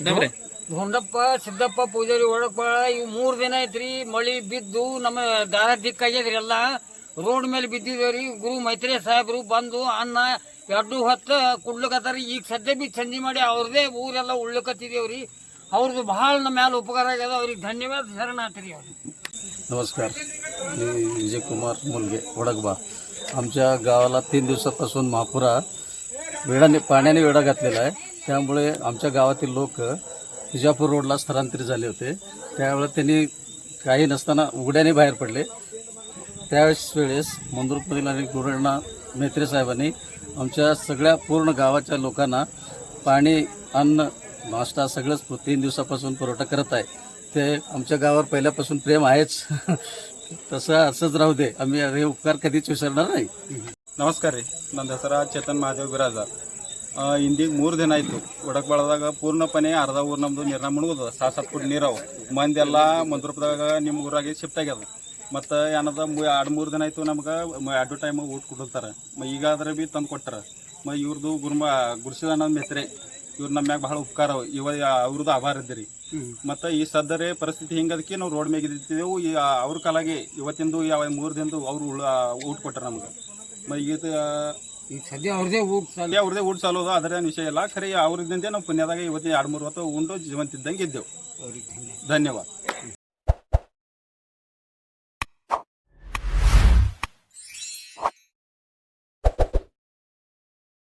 ಧೊಂಡಪ್ಪ ಸಿದ್ದಪ್ಪ ಪೂಜಾರಿ ಒಳಗಬಾಳ ಇವು 3 ದಿನ ಐತ್ರಿ. ಮಳಿ ಬಿದ್ದು ನಮ್ಮ ದಾರ ದಿಕ್ಕಾಗ್ಯದ್ರಿ. ಎಲ್ಲ ರೋಡ್ ಮೇಲೆ ಬಿದ್ದಿದೇವ್ರಿ. ಗುರು ಮೈತ್ರಿ ಸಾಹೇಬ್ರು ಬಂದು ಅನ್ನ 2 ಹೊತ್ತು ಕುಡ್ಲಕತ್ತಾರ. ಈಗ ಸದ್ಯ ಬಿ ಚಂದಿ ಮಾಡಿ ಅವ್ರದೇ ಊರೆಲ್ಲ ಉಳ್ಲಕತ್ತಿದೇವ್ರಿ. ಅವ್ರದ್ದು ಭಾಳ ನಮ್ಮ ಮ್ಯಾಲ उपकार ಆಗ್ಯದ. ಅವ್ರಿಗೆ धन्यवाद शरणार्थी. नमस्कार, मी विजय कुमार मुलगे वडकबा. आमच्या गावाला 3 दिवसापासून महापुरा पाण्याने वेढा घातलेला आहे. त्यामुळे आमच्या गावातील लोक विजापूर रोडला स्थलांतरित झाले होते. त्यावेळेस त्यांनी काही नसताना उघड्याने बाहेर पडले. त्यावेळेस मंदुरमधील आणि गुरुअण्णा मेत्रे साहेबांनी आमच्या सगळ्या पूर्ण गावाच्या लोकांना पाणी, अन्न, नाश्ता सगळंच 3 दिवसापासून पुरवठा करत आहे. ते आमच्या गावावर पहिल्यापासून प्रेम आहेच. तसं असंच राहू दे. आम्ही हे उपकार कधीच विसरणार नाही. ನಮಸ್ಕಾರ ರೀ. ನನ್ನ ಹೆಸರು ಚೇತನ್ ಮಹಾದೇವ್ ಬಿರಾಜ. ಇಂದಿಗೆ 3 ದಿನ ಆಯಿತು. ಒಡಕಬಾಳದಾಗ ಪೂರ್ಣಪನೆ ಅರ್ಧ ಊರು ನಮ್ಮದು ನೀರಿನ ಮುಳುಗೋದು. 7 ಫುಟ್ ನೀರವು. ಮಂದಿ ಎಲ್ಲ ಮಂದ್ರಪದಾಗ ನಿಮ್ಮ ಊರಾಗೆ ಶಿಫ್ಟ್ ಆಗ್ಯದ. ಮತ್ತು ಏನದ 2-3 ದಿನ ಆಯಿತು ನಮ್ಗೆ 2 ಟೈಮ್ ಊಟ ಕೊಡ್ತಾರೆ. ಈಗಾದ್ರೆ ಭೀ ತಂದು ಕೊಟ್ಟಾರ. ಇವ್ರದ್ದು ಗುರುಸಿದಾನ ಮೆತ್ರೆ ಇವ್ರು ನಮ್ಮ ಮ್ಯಾಗ ಭಾಳ ಉಪಕಾರ. ಅವ್ರದ್ದು ಆಭಾರ ಇದ್ದೀರಿ. ಮತ್ತು ಈ ಸದ್ದರೆ ಪರಿಸ್ಥಿತಿ ಹಿಂಗದಕ್ಕೆ ನಾವು ರೋಡ್ ಮ್ಯಾಗ ಇದ್ದಿದ್ದೆವು. ಅವ್ರ ಕಾಲಾಗೆ ಇವತ್ತಿಂದು 3 ದಿನದ್ದು ಅವರು ಊಟ ಕೊಟ್ಟಾರ ನಮ್ಗೆ. ಈಗ ಸದ್ಯ ಅವ್ರದೇ ಊಟ ಸಾಲೋದು ಅದರೇನು ವಿಷಯ ಇಲ್ಲ. ಖರೆ ಅವ್ರದ್ದಿಂದೇ ನಾವು ಪುಣ್ಯದಾಗ ಇವತ್ತಿನ 2-3 ಹೊತ್ತು ಉಂಡು ಜೀವಂತಿದ್ದಂಗೆ ಇದ್ದೆವು. ಧನ್ಯವಾದ.